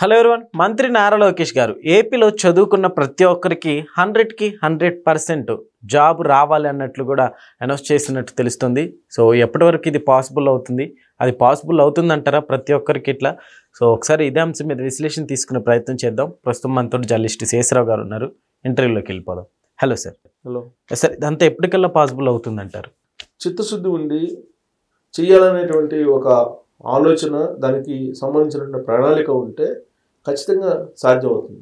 Hello everyone, మంత్రి నారా లోకేష్ గారు ఏపీలో చదువుకున్న ప్రతి ఒక్కరికి 100కి 100% జాబ్ రావాలి అన్నట్లు కూడా అనౌన్స్ చేసినట్టు తెలుస్తుంది. సో ఎప్పటి వరకు ఇది పాసిబుల్ అవుతుంది, అది పాసిబుల్ అవుతుందంటారా ప్రతి ఒక్కరికి ఇట్లా? సో ఒకసారి ఇదే అంశం మీద విశ్లేషణ తీసుకునే ప్రయత్నం చేద్దాం. ప్రస్తుతం మనతో జర్నలిస్ట్ శేషరావు గారు ఉన్నారు, ఇంటర్వ్యూలోకి వెళ్ళిపోదాం. Hello sir. హలో సార్, ఇదంతా ఎప్పటికల్లా పాసిబుల్ అవుతుందంటారు? చిత్తశుద్ధి ఉండి చేయాలనేటువంటి ఒక ఆలోచన, దానికి సంబంధించిన ప్రణాళిక ఉంటే ఖచ్చితంగా సాధ్యమవుతుంది.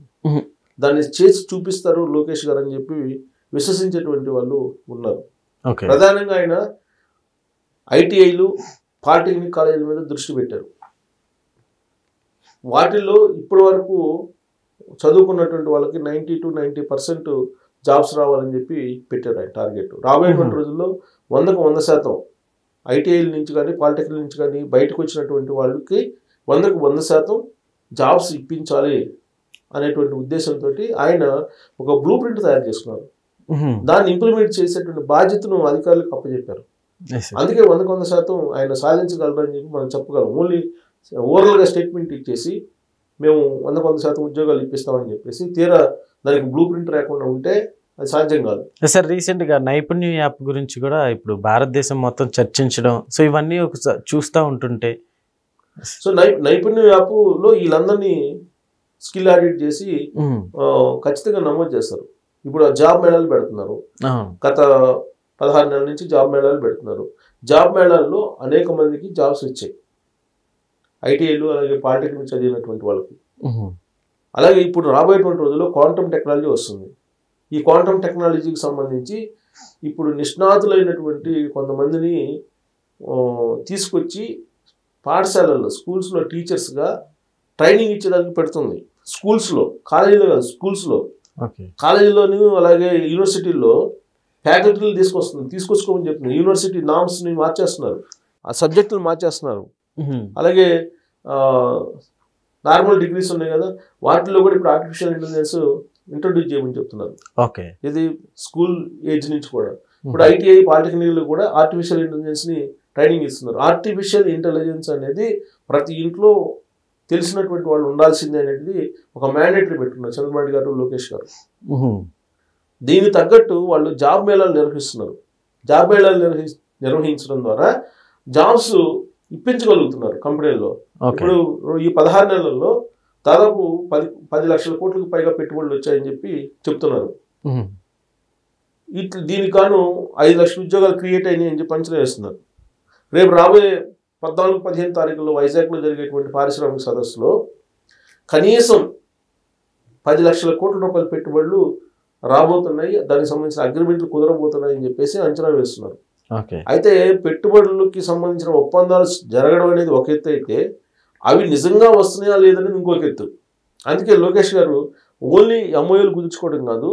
దాన్ని చేసి చూపిస్తారు లోకేష్ గారు అని చెప్పి విశ్వసించేటువంటి వాళ్ళు ఉన్నారు. ప్రధానంగా ఆయన ఐటీఐలు, పాలిటెక్నిక్ కాలేజీల మీద దృష్టి పెట్టారు. వాటిల్లో ఇప్పటి వరకు చదువుకున్నటువంటి వాళ్ళకి 90 to 90% జాబ్స్ రావాలని చెప్పి పెట్టారు ఆయన టార్గెట్. రాబోయేటువంటి రోజుల్లో 100కు 100% ఐటీఐల నుంచి కానీ పాలిటెక్నిక్ నుంచి కానీ బయటకు వచ్చినటువంటి వాళ్ళకి 100కు 100% జాబ్స్ ఇప్పించాలి అనేటువంటి ఉద్దేశంతో ఆయన ఒక బ్లూ ప్రింట్ తయారు చేసుకున్నారు. దాన్ని ఇంప్లిమెంట్ చేసేటువంటి బాధ్యతను అధికారులకు అప్పచెప్పారు. అందుకే 100కు 100% ఆయన సాధించగలరని చెప్పి మనం చెప్పగలం. ఓన్లీ ఓవరాల్గా స్టేట్మెంట్ ఇచ్చేసి మేము 100కు 100% ఉద్యోగాలు ఇప్పిస్తామని చెప్పేసి తీరా దానికి బ్లూ ప్రింట్ లేకుండా ఉంటే అది సాధ్యం కాదు. సార్, రీసెంట్గా నైపుణ్యం యాప్ గురించి కూడా ఇప్పుడు భారతదేశం మొత్తం చర్చించడం, సో ఇవన్నీ ఒకసారి చూస్తూ ఉంటుంటే, సో నైపుణ్యం యాప్లో వీళ్ళందరినీ స్కిల్ ఆడిట్ చేసి ఖచ్చితంగా నమోదు చేస్తారు. ఇప్పుడు జాబ్ మేళాలు పెడుతున్నారు. గత 16 నెలల నుంచి జాబ్ మేళాలు పెడుతున్నారు. జాబ్ మేళాల్లో అనేక మందికి జాబ్స్ వచ్చాయి, ఐటీఐలు అలాగే పాలిటెక్నిక్ చదివినటువంటి వాళ్ళకి. అలాగే ఇప్పుడు రాబోయేటువంటి రోజుల్లో క్వాంటమ్ టెక్నాలజీ వస్తుంది. ఈ క్వాంటమ్ టెక్నాలజీకి సంబంధించి ఇప్పుడు నిష్ణాతులైనటువంటి కొంతమందిని తీసుకొచ్చి పాఠశాలల్లో, స్కూల్స్లో టీచర్స్గా ట్రైనింగ్ ఇచ్చేదానికి పెడుతుంది. స్కూల్స్లో, కాలేజీలో కాదు, స్కూల్స్లో, కాలేజీలోని అలాగే యూనివర్సిటీల్లో ఫ్యాకల్టీలు తీసుకొచ్చుకోమని చెప్తున్నారు. యూనివర్సిటీ నామ్స్ని మార్చేస్తున్నారు, ఆ సబ్జెక్టులు మార్చేస్తున్నారు. అలాగే నార్మల్ డిగ్రీస్ ఉన్నాయి కదా, వాటిలో కూడా ఇప్పుడు ఆర్టిఫిషియల్ ఇంటెలిజెన్స్ ఇంట్రొడ్యూస్ చేయమని చెప్తున్నారు. ఇది స్కూల్ ఏజ్ నుంచి కూడా. ఇప్పుడు ఐటీఐ, పాలిటెక్నిక్లో కూడా ఆర్టిఫిషియల్ ఇంటెలిజెన్స్ని ట్రైనింగ్ ఇస్తున్నారు. ఆర్టిఫిషియల్ ఇంటెలిజెన్స్ అనేది ప్రతి ఇంట్లో తెలిసినటువంటి వాళ్ళు ఉండాల్సిందే అనేది ఒక మ్యాండేటరీ పెట్టుకున్నారు చంద్రబాబు గారు, లోకేష్ గారు. దీనికి తగ్గట్టు వాళ్ళు జాబ్ మేళాలు నిర్వహిస్తున్నారు. జాబ్ మేళాలు నిర్వహించడం ద్వారా జాబ్స్ ఇప్పించగలుగుతున్నారు కంపెనీల్లో. ఇప్పుడు ఈ 16 నెలల్లో దాదాపు 10 లక్షల కోట్లకు పైగా పెట్టుబడులు వచ్చాయని చెప్పి చెప్తున్నారు. దీనికి గాను 5 లక్షల ఉద్యోగాలు క్రియేట్ అయినాయి అని చెప్పి అంచనా వేస్తున్నారు. రేపు రాబోయే 14-15 తారీఖుల్లో వైజాగ్లో జరిగేటువంటి పారిశ్రామిక సదస్సులో కనీసం 10 లక్షల కోట్ల రూపాయల పెట్టుబడులు రాబోతున్నాయి, దానికి సంబంధించిన అగ్రిమెంట్లు కుదరబోతున్నాయి అని చెప్పేసి అంచనా వేస్తున్నారు. అయితే పెట్టుబడులకి సంబంధించిన ఒప్పందాలు జరగడం అనేది ఒక ఎత్తు అయితే, అవి నిజంగా వస్తున్నాయా లేదనేది ఇంకొక ఎత్తు. అందుకే లోకేష్ గారు ఓన్లీ ఎంఓయూలు కుదుర్చుకోవడం కాదు,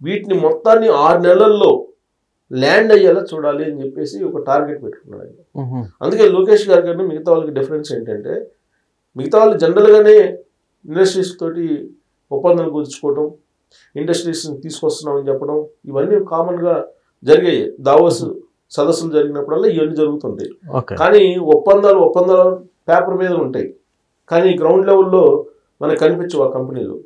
వీటిని మొత్తాన్ని 6 నెలల్లో ల్యాండ్ అయ్యేలా చూడాలి అని చెప్పేసి ఒక టార్గెట్ పెట్టుకున్నాడు. అందుకే లోకేష్ గారి కన్నా మిగతా వాళ్ళకి డిఫరెన్స్ ఏంటంటే, మిగతా వాళ్ళు జనరల్గానే ఇండస్ట్రీస్ తోటి ఒప్పందాలు కుదుర్చుకోవడం, ఇండస్ట్రీస్ని తీసుకొస్తున్నామని చెప్పడం, ఇవన్నీ కామన్గా జరిగాయి. దావోస్ సదస్సులు జరిగినప్పుడల్లా ఇవన్నీ జరుగుతుంటాయి. కానీ ఒప్పందాలు పేపర్ మీద ఉంటాయి, కానీ గ్రౌండ్ లెవెల్లో మనకు కనిపించవు ఆ కంపెనీలు.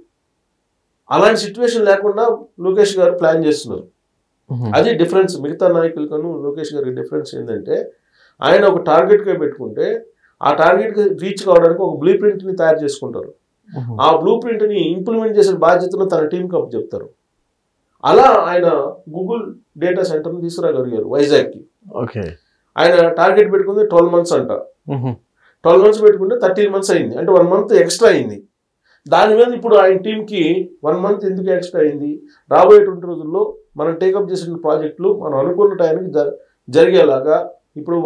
అలాంటి సిచ్యువేషన్ లేకుండా లోకేష్ గారు ప్లాన్ చేస్తున్నారు. అది డిఫరెన్స్. మిగతా నాయకులకను లోకేష్ గారికి డిఫరెన్స్ ఏంటంటే, ఆయన ఒక టార్గెట్గా పెట్టుకుంటే ఆ టార్గెట్కి రీచ్ కావడానికి ఒక బ్లూ ప్రింట్ని తయారు చేసుకుంటారు. ఆ బ్లూ ప్రింట్ని ఇంప్లిమెంట్ చేసే బాధ్యతను తన టీంకి అప్పు చెప్తారు. అలా ఆయన గూగుల్ డేటా సెంటర్ని తీసుకురాగలిగారు వైజాగ్కి. ఆయన టార్గెట్ పెట్టుకుంది 12 months అంట. 12 months పెట్టుకుంటే 13 months అయింది, అంటే 1 month ఎక్స్ట్రా అయింది. దాని మీద ఇప్పుడు ఆయన టీంకి 1 month ఎందుకు ఎక్స్ట్రా అయింది, రాబోయేటువంటి రోజుల్లో మనం టేకప్ చేసిన ప్రాజెక్టులు మనం అనుకున్న టైంకి జరిగేలాగా, ఇప్పుడు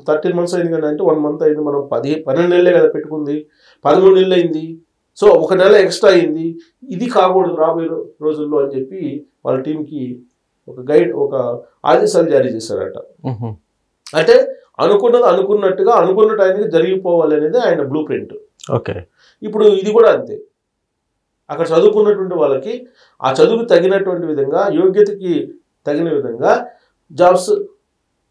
13 months అయింది కదా, అంటే 1 month అయింది, మనం 12 నెలలే కదా పెట్టుకుంది, 13 నెలలు అయింది, సో 1 నెల ఎక్స్ట్రా అయింది, ఇది కాకూడదు రాబోయే రోజుల్లో అని చెప్పి వాళ్ళ టీంకి ఒక ఆదేశాలు జారీ చేశారట. అంటే అనుకున్నది అనుకున్నట్టుగా అనుకున్న టైంకి జరిగిపోవాలి అనేది ఆయన బ్లూ ప్రింట్. ఇప్పుడు ఇది కూడా అంతే. అక్కడ చదువుకున్నటువంటి వాళ్ళకి ఆ చదువుకు తగినటువంటి విధంగా, యోగ్యతకి తగిన విధంగా జాబ్స్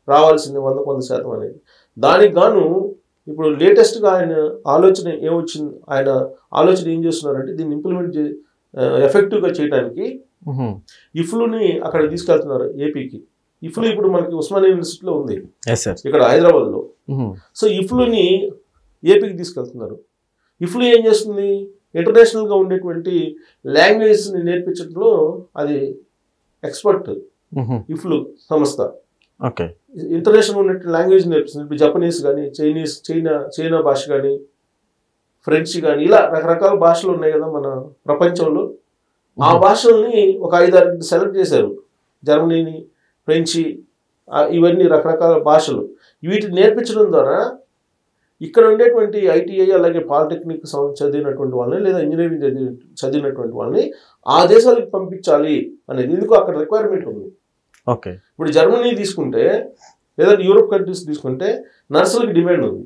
రావాల్సింది 100% అనేది. దానికి గాను ఇప్పుడు లేటెస్ట్గా ఆయన ఆలోచన ఏమొచ్చింది, ఆయన ఆలోచన ఏం చేస్తున్నారంటే దీన్ని ఇంప్లిమెంట్ ఎఫెక్టివ్గా చేయడానికి ఇఫ్లుని అక్కడ తీసుకెళ్తున్నారు ఏపీకి. ఇఫ్లు ఇప్పుడు మనకి ఉస్మానియా యూనివర్సిటీలో ఉంది ఇక్కడ హైదరాబాద్లో. సో ఇఫ్లుని ఏపీకి తీసుకెళ్తున్నారు. ఇఫ్లు ఏం చేస్తుంది, ఇంటర్నేషనల్గా ఉండేటువంటి లాంగ్వేజ్ని నేర్పించడంలో అది ఎక్స్పర్ట్. ఇఫ్లు సంస్థ ఇంటర్నేషనల్ ఉన్నటువంటి లాంగ్వేజ్ నేర్పిస్తుంది. ఇప్పుడు జపనీస్ కానీ, చైనా భాష కానీ, ఫ్రెంచ్ కానీ, ఇలా రకరకాల భాషలు ఉన్నాయి కదా మన ప్రపంచంలో. ఆ భాషల్ని ఒక 5-6 సెలెక్ట్ చేశారు. జర్మనీని, ఫ్రెంచ్, ఇవన్నీ రకరకాల భాషలు. వీటిని నేర్పించడం ద్వారా ఇక్కడ ఉండేటువంటి ఐటీఐ అలాగే పాలిటెక్నిక్ చదివినటువంటి వాళ్ళని లేదా ఇంజనీరింగ్ చదివినటువంటి వాళ్ళని ఆ దేశాలకు పంపించాలి అనేది. ఎందుకు అక్కడ రిక్వైర్మెంట్ ఉంది. ఇప్పుడు జర్మనీ తీసుకుంటే లేదా యూరోప్ కంట్రీస్ తీసుకుంటే నర్సులకి డిమాండ్ ఉంది.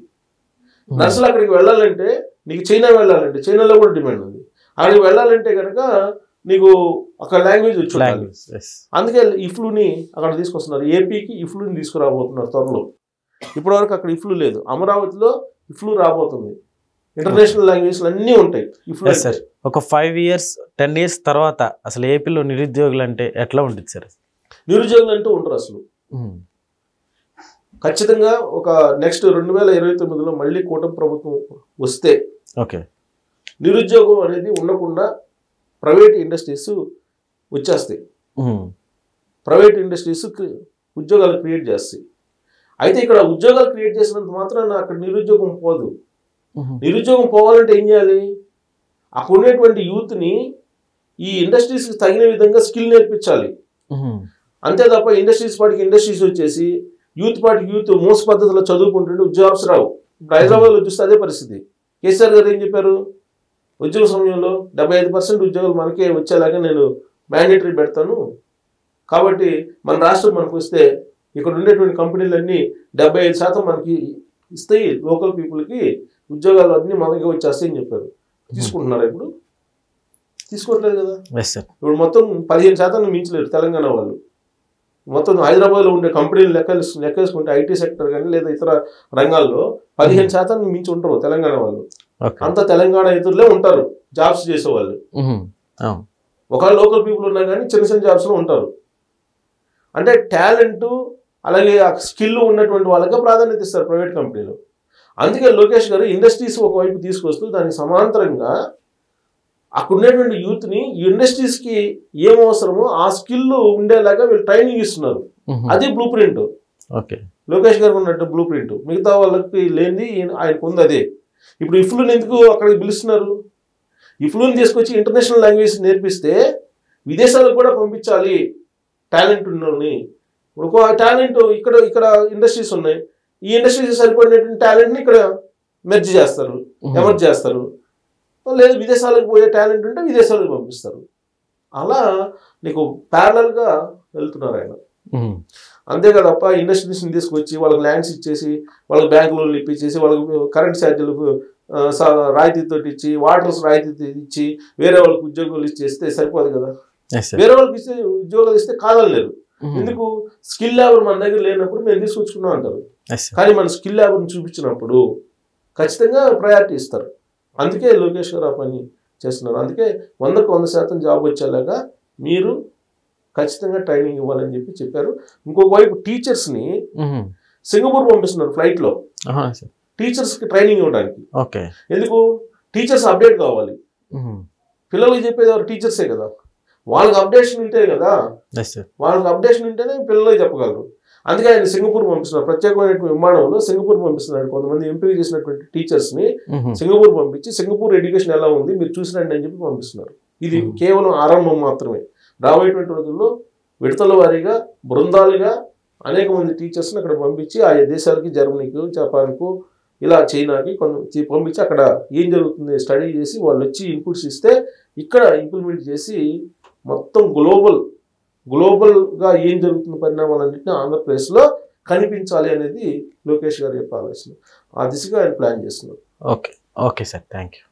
నర్సులు అక్కడికి వెళ్ళాలంటే, నీకు చైనా వెళ్ళాలంటే చైనాలో కూడా డిమాండ్ ఉంది. అక్కడికి వెళ్ళాలంటే కనుక నీకు అక్కడ లాంగ్వేజ్ వచ్చి ఉండాలి. అందుకే ఇఫ్లుని అక్కడ తీసుకొస్తున్నారు. ఏపీకి ఇఫ్లుని తీసుకురాబోతున్నారు త్వరలో. ఇప్పటివరకు అక్కడ ఇఫ్లు లేదు. అమరావతిలో ఇఫ్లు రాబోతుంది. ఇంటర్నేషనల్ లాంగ్వేజ్లు అన్నీ ఉంటాయి. ఇఫ్లు సార్ ఒక 5 years 10 years తర్వాత అసలు ఏపీలో నిరుద్యోగులు అంటే ఎట్లా ఉంటుంది సార్? నిరుద్యోగులు అంటూ ఉండరు అసలు. ఖచ్చితంగా ఒక నెక్స్ట్ 2029లో మళ్ళీ కూటమి ప్రభుత్వం వస్తే నిరుద్యోగం అనేది ఉండకుండా ప్రైవేట్ ఇండస్ట్రీస్ వచ్చేస్తాయి. ప్రైవేట్ ఇండస్ట్రీస్ ఉద్యోగాలు క్రియేట్ చేస్తాయి. అయితే ఇక్కడ ఉద్యోగాలు క్రియేట్ చేసినంత మాత్రాన అక్కడ నిరుద్యోగం పోదు. నిరుద్యోగం పోవాలంటే ఏం చేయాలి, అక్కడ ఉండేటువంటి యూత్ని ఈ ఇండస్ట్రీస్కి తగిన విధంగా స్కిల్ నేర్పించాలి. అంతే తప్ప ఇండస్ట్రీస్ పాటికి ఇండస్ట్రీస్ వచ్చేసి యూత్ పాటికి యూత్ మోస పద్ధతిలో చదువుకుంటుంటే జాబ్స్ రావు. ఇప్పుడు హైదరాబాద్లో చూస్తే అదే పరిస్థితి. కేసీఆర్ గారు ఏం చెప్పారు, ఉద్యోగ సమయంలో 75% ఉద్యోగాలు మనకే వచ్చేలాగా నేను మ్యాండేటరీ పెడతాను. కాబట్టి మన రాష్ట్రం మనకు వస్తే ఇక్కడ ఉండేటువంటి కంపెనీలన్నీ 75% మనకి ఇస్తాయి, లోకల్ పీపుల్కి ఉద్యోగాలు అన్నీ మనకే వచ్చేస్తాయి అని చెప్పారు. తీసుకుంటున్నారా ఇప్పుడు? తీసుకోవట్లేదు కదా. ఇప్పుడు మొత్తం 15% మించలేరు తెలంగాణ వాళ్ళు. మొత్తం హైదరాబాద్లో ఉండే కంపెనీలు లెక్కేసుకుంటే ఐటీ సెక్టర్ కానీ లేదా ఇతర రంగాల్లో 15% మించి ఉంటారు తెలంగాణ వాళ్ళు. అంత తెలంగాణ ఇతరులే ఉంటారు జాబ్స్ చేసేవాళ్ళు. ఒక లోకల్ పీపుల్ ఉన్నా కానీ చిన్న చిన్న జాబ్స్లో ఉంటారు. అంటే టాలెంట్ అలాగే ఆ స్కిల్ ఉన్నటువంటి వాళ్ళకే ప్రాధాన్యత ఇస్తారు ప్రైవేట్ కంపెనీలు. అందుకే లోకేష్ గారు ఇండస్ట్రీస్ ఒకవైపు తీసుకొస్తూ దానికి సమాంతరంగా అక్కడ ఉండేటువంటి యూత్ని ఇండస్ట్రీస్కి ఏం అవసరమో ఆ స్కిల్ ఉండేలాగా వీళ్ళు ట్రైనింగ్ ఇస్తున్నారు. అది బ్లూ ప్రింట్. లోకేష్ గారు ఉన్నట్టు బ్లూ ప్రింట్ మిగతా వాళ్ళకి లేనిది ఆయనకు ఉంది అదే. ఇప్పుడు ఇఫ్లుని ఎందుకు అక్కడికి పిలుస్తున్నారు? ఇఫ్లుని తీసుకొచ్చి ఇంటర్నేషనల్ లాంగ్వేజ్ నేర్పిస్తే విదేశాలకు కూడా పంపించాలి టాలెంట్ ఉన్నోని. ఇప్పుడు టాలెంట్ ఇక్కడ ఇండస్ట్రీస్ ఉన్నాయి, ఈ ఇండస్ట్రీస్ సరిపడినటువంటి టాలెంట్ని ఇక్కడ మెర్జ్ చేస్తారు, ఎమర్జ్ చేస్తారు. లేదు విదేశాలకు పోయే టాలెంట్ ఉంటే విదేశాలకు పంపిస్తారు. అలా నీకు ప్యారలల్గా వెళ్తున్నారు ఆయన. అంతే కదప్ప ఇండస్ట్రీస్ని తీసుకొచ్చి వాళ్ళకి ల్యాండ్స్ ఇచ్చేసి వాళ్ళకి బ్యాంక్ లోన్లు ఇప్పించేసి వాళ్ళకి కరెంట్ ఛార్జీలు రాయితీతో ఇచ్చి వాటర్స్ రాయితీ ఇచ్చి వేరే వాళ్ళకి ఉద్యోగాలు ఇచ్చేస్తే సరిపోదు కదా. వేరే వాళ్ళకి ఇస్తే ఉద్యోగాలు ఇస్తే కాదనలేరు. ఎందుకు? స్కిల్ లేబర్ మన దగ్గర లేనప్పుడు మేము తీసుకొచ్చుకున్నాం అంటారు. కానీ మన స్కిల్ లేబర్ని చూపించినప్పుడు ఖచ్చితంగా ప్రయారిటీ ఇస్తారు. అందుకే లోకేష్ గారు ఆ పని చేస్తున్నారు. అందుకే 100% జాబ్ వచ్చేలాగా మీరు ఖచ్చితంగా ట్రైనింగ్ ఇవ్వాలని చెప్పారు. ఇంకొక వైపు టీచర్స్ని సింగపూర్ పంపిస్తున్నారు ఫ్లైట్లో టీచర్స్కి ట్రైనింగ్ ఇవ్వడానికి. ఎందుకు? టీచర్స్ అప్డేట్ కావాలి. పిల్లలకి చెప్పేది ఎవరు? టీచర్సే కదా. వాళ్ళకి అప్డేషన్ ఉంటే కదా, వాళ్ళకి అప్డేషన్ ఉంటేనే పిల్లలకి చెప్పగలరు. అందుకే ఆయన సింగపూర్ పంపిస్తున్నారు. ప్రత్యేకమైన విమానంలో సింగపూర్ పంపిస్తున్నారు. కొంతమంది ఎంపిక చేసినటువంటి టీచర్స్ని సింగపూర్ పంపించి సింగపూర్ ఎడ్యుకేషన్ ఎలా ఉంది మీరు చూసిరండి అని చెప్పి పంపిస్తున్నారు. ఇది కేవలం ఆరంభం మాత్రమే. రాబోయేటువంటి రోజుల్లో విడతల వారీగా బృందాలుగా అనేక మంది టీచర్స్ని అక్కడ పంపించి ఆయా దేశాలకి, జర్మనీకి, జపాన్కు, ఇలా చైనాకి పంపించి అక్కడ ఏం జరుగుతుంది స్టడీ చేసి వాళ్ళు వచ్చి ఇన్పుట్స్ ఇస్తే ఇక్కడ ఇంప్లిమెంట్ చేసి మొత్తం గ్లోబల్గా ఏం జరుగుతున్న పరిణామాలన్నింటినీ ఆంధ్రప్రదేశ్లో కనిపించాలి అనేది లోకేష్ గారి యొక్క ఆలోచన. ఆ దిశగా ఆయన ప్లాన్ చేస్తున్నారు. Okay sir, thank you.